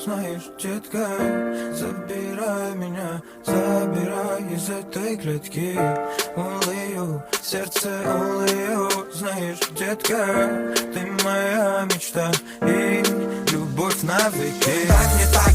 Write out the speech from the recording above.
знаешь, детка. Забирай меня, забирай из этой клетки. Улью, сердце улью, знаешь, детка. Ты моя мечта и любовь навеки. Так не так,